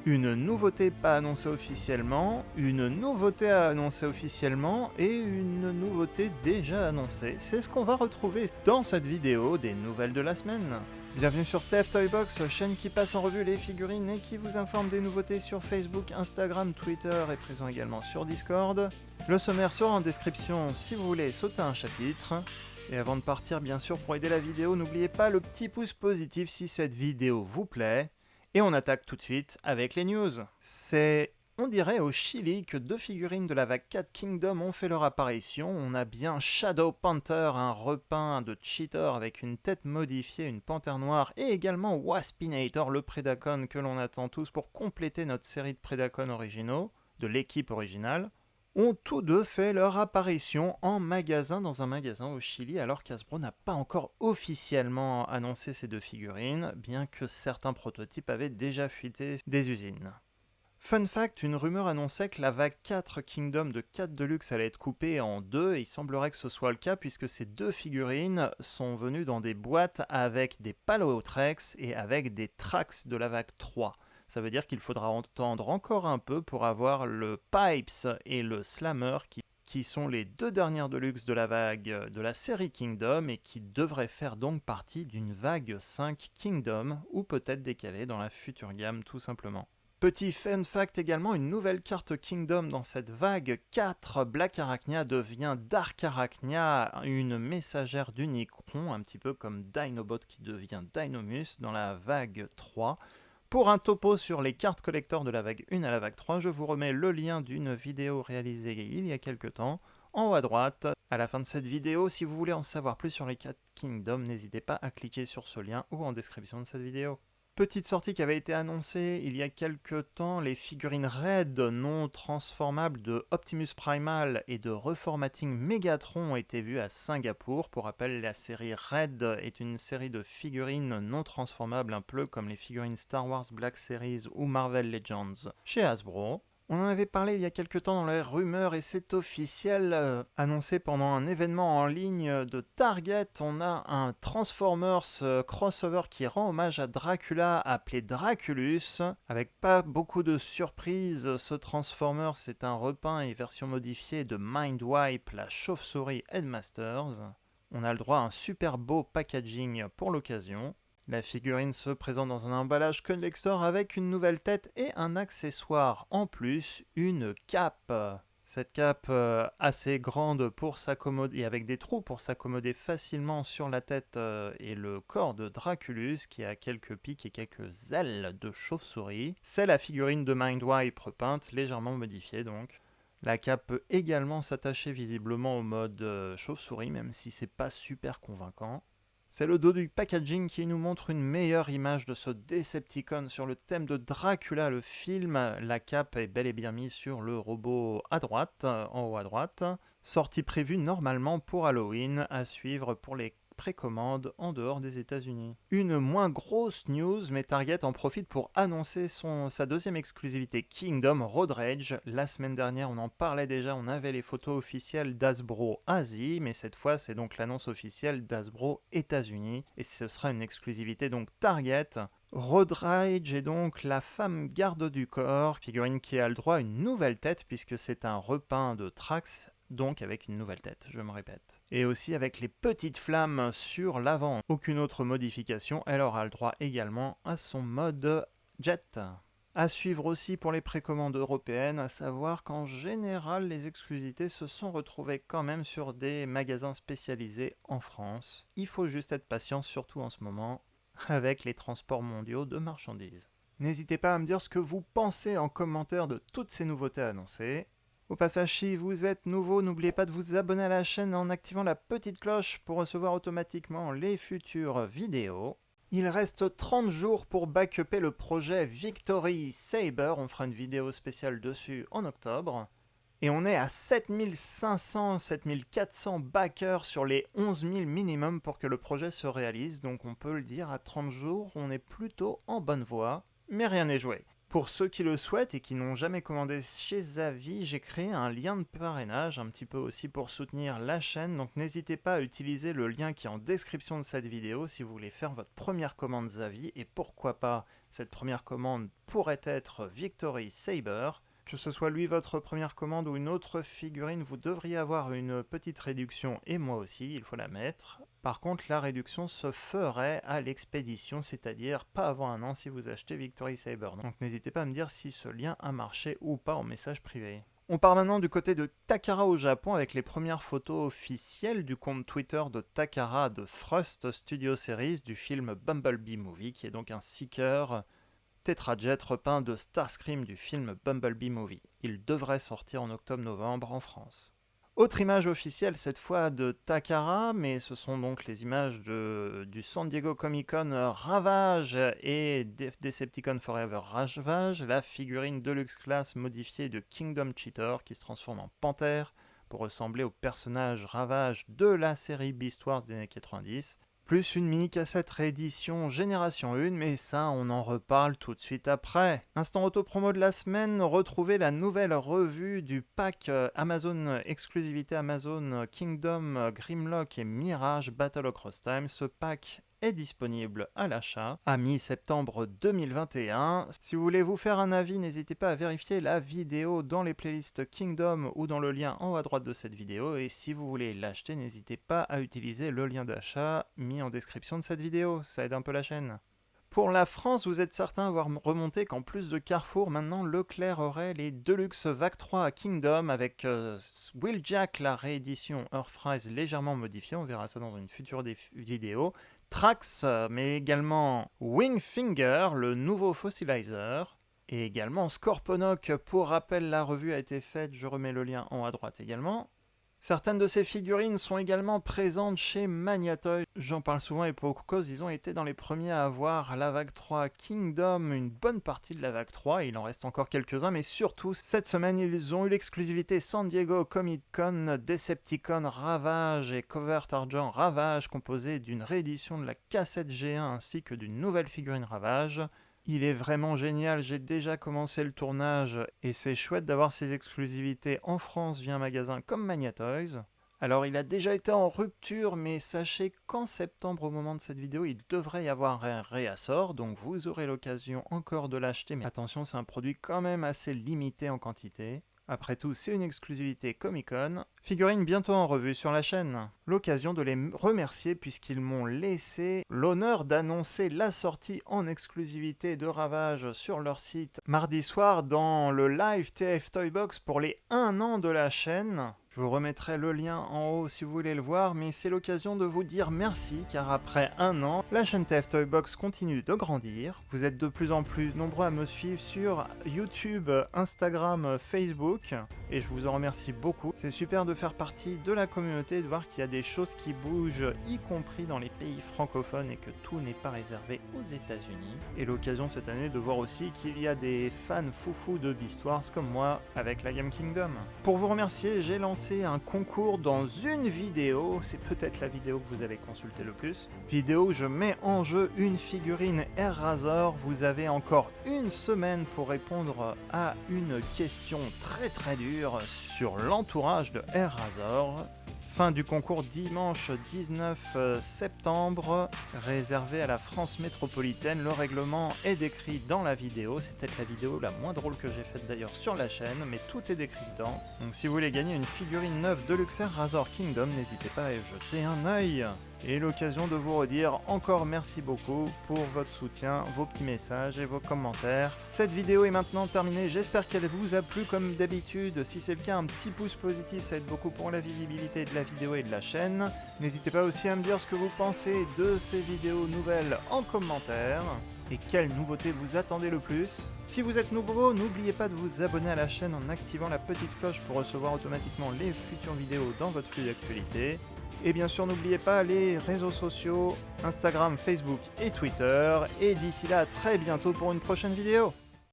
Une nouveauté pas annoncée officiellement, une nouveauté à annoncer officiellement et une nouveauté déjà annoncée. C'est ce qu'on va retrouver dans cette vidéo des nouvelles de la semaine. Bienvenue sur TF Toybox, chaîne qui passe en revue les figurines et qui vous informe des nouveautés sur Facebook, Instagram, Twitter et présent également sur Discord. Le sommaire sera en description si vous voulez sauter un chapitre. Et avant de partir, bien sûr, pour aider la vidéo, n'oubliez pas le petit pouce positif si cette vidéo vous plaît. Et on attaque tout de suite avec les news. C'est, on dirait, au Chili que deux figurines de la vague 4 Kingdom ont fait leur apparition. On a bien Shadow Panther, un repeint de cheater avec une tête modifiée, une panthère noire, et également Waspinator, le Predacon que l'on attend tous pour compléter notre série de Predacon originaux, de l'équipe originale, ont tous deux fait leur apparition en magasin dans un magasin au Chili, alors qu'Hasbro n'a pas encore officiellement annoncé ces deux figurines, bien que certains prototypes avaient déjà fuité des usines. Fun fact, une rumeur annonçait que la vague 4 Kingdom de 4 Deluxe allait être coupée en deux, et il semblerait que ce soit le cas puisque ces deux figurines sont venues dans des boîtes avec des Palotrex et avec des Trax de la vague 3. Ça veut dire qu'il faudra attendre encore un peu pour avoir le Pipes et le Slammer qui sont les deux dernières Deluxe de la vague de la série Kingdom et qui devraient faire donc partie d'une vague 5 Kingdom ou peut-être décalée dans la future gamme tout simplement. Petit fun fact également, une nouvelle carte Kingdom dans cette vague 4, Black Arachnia devient Dark Arachnia, une messagère d'Unicron, un petit peu comme Dinobot qui devient Dinomus dans la vague 3. Pour un topo sur les cartes collector de la vague 1 à la vague 3, je vous remets le lien d'une vidéo réalisée il y a quelques temps, en haut à droite. À la fin de cette vidéo, si vous voulez en savoir plus sur les 4 Kingdoms, n'hésitez pas à cliquer sur ce lien ou en description de cette vidéo. Petite sortie qui avait été annoncée il y a quelques temps, les figurines Red non transformables de Optimus Primal et de Reformatting Megatron ont été vues à Singapour. Pour rappel, la série Red est une série de figurines non transformables, un peu comme les figurines Star Wars Black Series ou Marvel Legends chez Hasbro. On en avait parlé il y a quelques temps dans les rumeurs et c'est officiel, annoncé pendant un événement en ligne de Target. On a un Transformers crossover qui rend hommage à Dracula appelé Draculus. Avec pas beaucoup de surprises, ce Transformers est un repeint et version modifiée de Mindwipe, la chauve-souris Headmasters. On a le droit à un super beau packaging pour l'occasion. La figurine se présente dans un emballage collector avec une nouvelle tête et un accessoire en plus, une cape. Cette cape assez grande pour s'accommoder et avec des trous pour s'accommoder facilement sur la tête et le corps de Draculus qui a quelques pics et quelques ailes de chauve-souris. C'est la figurine de Mindwipe repeinte, légèrement modifiée donc. La cape peut également s'attacher visiblement au mode chauve-souris, même si c'est pas super convaincant. C'est le dos du packaging qui nous montre une meilleure image de ce Decepticon sur le thème de Dracula, le film. La cape est bel et bien mise sur le robot à droite, en haut à droite. Sortie prévue normalement pour Halloween, à suivre pour les précommande en dehors des États-Unis. Une moins grosse news, mais Target en profite pour annoncer sa deuxième exclusivité Kingdom Road Rage. La semaine dernière, on en parlait déjà, on avait les photos officielles d'Hasbro Asie, mais cette fois, c'est donc l'annonce officielle d'Hasbro États-Unis, et ce sera une exclusivité donc Target. Road Rage est donc la femme garde du corps, figurine qui a le droit à une nouvelle tête puisque c'est un repeint de Trax, donc avec une nouvelle tête, je me répète. Et aussi avec les petites flammes sur l'avant. Aucune autre modification, elle aura le droit également à son mode jet. À suivre aussi pour les précommandes européennes, à savoir qu'en général, les exclusivités se sont retrouvées quand même sur des magasins spécialisés en France. Il faut juste être patient, surtout en ce moment, avec les transports mondiaux de marchandises. N'hésitez pas à me dire ce que vous pensez en commentaire de toutes ces nouveautés annoncées. Au passage, si vous êtes nouveau, n'oubliez pas de vous abonner à la chaîne en activant la petite cloche pour recevoir automatiquement les futures vidéos. Il reste 30 jours pour backuper le projet Victory Saber, on fera une vidéo spéciale dessus en octobre. Et on est à 7500-7400 backers sur les 11 000 minimum pour que le projet se réalise, donc on peut le dire, à 30 jours, on est plutôt en bonne voie, mais rien n'est joué. Pour ceux qui le souhaitent et qui n'ont jamais commandé chez Zavvi, j'ai créé un lien de parrainage, un petit peu aussi pour soutenir la chaîne, donc n'hésitez pas à utiliser le lien qui est en description de cette vidéo si vous voulez faire votre première commande Zavvi, et pourquoi pas, cette première commande pourrait être Victory Saber. Que ce soit lui votre première commande ou une autre figurine, vous devriez avoir une petite réduction, et moi aussi, il faut la mettre. Par contre, la réduction se ferait à l'expédition, c'est-à-dire pas avant un an si vous achetez Victory Saber. Donc n'hésitez pas à me dire si ce lien a marché ou pas en message privé. On part maintenant du côté de Takara au Japon avec les premières photos officielles du compte Twitter de Takara de Thrust Studio Series du film Bumblebee Movie, qui est donc un seeker Tetrajet repeint de Starscream du film Bumblebee Movie. Il devrait sortir en octobre-novembre en France. Autre image officielle, cette fois de Takara, mais ce sont donc les images du San Diego Comic-Con Ravage et Decepticon Forever Ravage, la figurine Deluxe Class modifiée de Kingdom Cheetor qui se transforme en panthère pour ressembler au personnage Ravage de la série Beast Wars des années 90. Plus une mini-cassette réédition Génération 1, mais ça on en reparle tout de suite après. Instant auto-promo de la semaine, retrouvez la nouvelle revue du pack Amazon, exclusivité Amazon Kingdom, Grimlock et Mirage Battle Across Time. Ce pack est disponible à l'achat à mi-septembre 2021. Si vous voulez vous faire un avis, n'hésitez pas à vérifier la vidéo dans les playlists Kingdom ou dans le lien en haut à droite de cette vidéo. Et si vous voulez l'acheter, n'hésitez pas à utiliser le lien d'achat mis en description de cette vidéo. Ça aide un peu la chaîne. Pour la France, vous êtes certain avoir remonté qu'en plus de Carrefour, maintenant Leclerc aurait les Deluxe VAC 3 à Kingdom avec Wheeljack, la réédition Earthrise légèrement modifiée, on verra ça dans une future vidéo. Trax, mais également Wingfinger, le nouveau fossilizer, et également Scorponok. Pour rappel, la revue a été faite, je remets le lien en haut à droite également. Certaines de ces figurines sont également présentes chez Magnatoy. J'en parle souvent et pour cause, ils ont été dans les premiers à avoir la vague 3 Kingdom, une bonne partie de la vague 3, il en reste encore quelques-uns, mais surtout, cette semaine, ils ont eu l'exclusivité San Diego Comic-Con, Decepticon Ravage et Covert Argent Ravage, composée d'une réédition de la cassette G1 ainsi que d'une nouvelle figurine Ravage. Il est vraiment génial, j'ai déjà commencé le tournage et c'est chouette d'avoir ces exclusivités en France via un magasin comme Magnatoys. Alors il a déjà été en rupture, mais sachez qu'en septembre au moment de cette vidéo, il devrait y avoir un réassort, donc vous aurez l'occasion encore de l'acheter, mais attention, c'est un produit quand même assez limité en quantité. Après tout, c'est une exclusivité Comic-Con. Figurines bientôt en revue sur la chaîne. L'occasion de les remercier puisqu'ils m'ont laissé l'honneur d'annoncer la sortie en exclusivité de Ravage sur leur site mardi soir dans le live TF Toybox pour les 1 an de la chaîne. Je vous remettrai le lien en haut si vous voulez le voir, mais c'est l'occasion de vous dire merci, car après 1 an, la chaîne TF Toybox continue de grandir. Vous êtes de plus en plus nombreux à me suivre sur YouTube, Instagram, Facebook, et je vous en remercie beaucoup. C'est super de faire partie de la communauté, de voir qu'il y a des choses qui bougent, y compris dans les pays francophones, et que tout n'est pas réservé aux États-Unis. Et l'occasion cette année de voir aussi qu'il y a des fans foufous de Beast Wars comme moi avec la Game Kingdom. Pour vous remercier, j'ai lancé un concours dans une vidéo, c'est peut-être la vidéo que vous allez consulter le plus. Vidéo où je mets en jeu une figurine Air Razor. Vous avez encore une semaine pour répondre à une question très dure sur l'entourage de Air Razor. Fin du concours dimanche 19 septembre, réservé à la France métropolitaine. Le règlement est décrit dans la vidéo. C'est peut-être la vidéo la moins drôle que j'ai faite d'ailleurs sur la chaîne, mais tout est décrit dedans. Donc si vous voulez gagner une figurine neuve de Deluxe Razor Kingdom, n'hésitez pas à y jeter un œil. Et l'occasion de vous redire encore merci beaucoup pour votre soutien, vos petits messages et vos commentaires. Cette vidéo est maintenant terminée, j'espère qu'elle vous a plu comme d'habitude. Si c'est le cas, un petit pouce positif, ça aide beaucoup pour la visibilité de la vidéo et de la chaîne. N'hésitez pas aussi à me dire ce que vous pensez de ces vidéos nouvelles en commentaire. Et quelle nouveauté vous attendez le plus. Si vous êtes nouveau, n'oubliez pas de vous abonner à la chaîne en activant la petite cloche pour recevoir automatiquement les futures vidéos dans votre flux d'actualité. Et bien sûr, n'oubliez pas les réseaux sociaux, Instagram, Facebook et Twitter. Et d'ici là, à très bientôt pour une prochaine vidéo.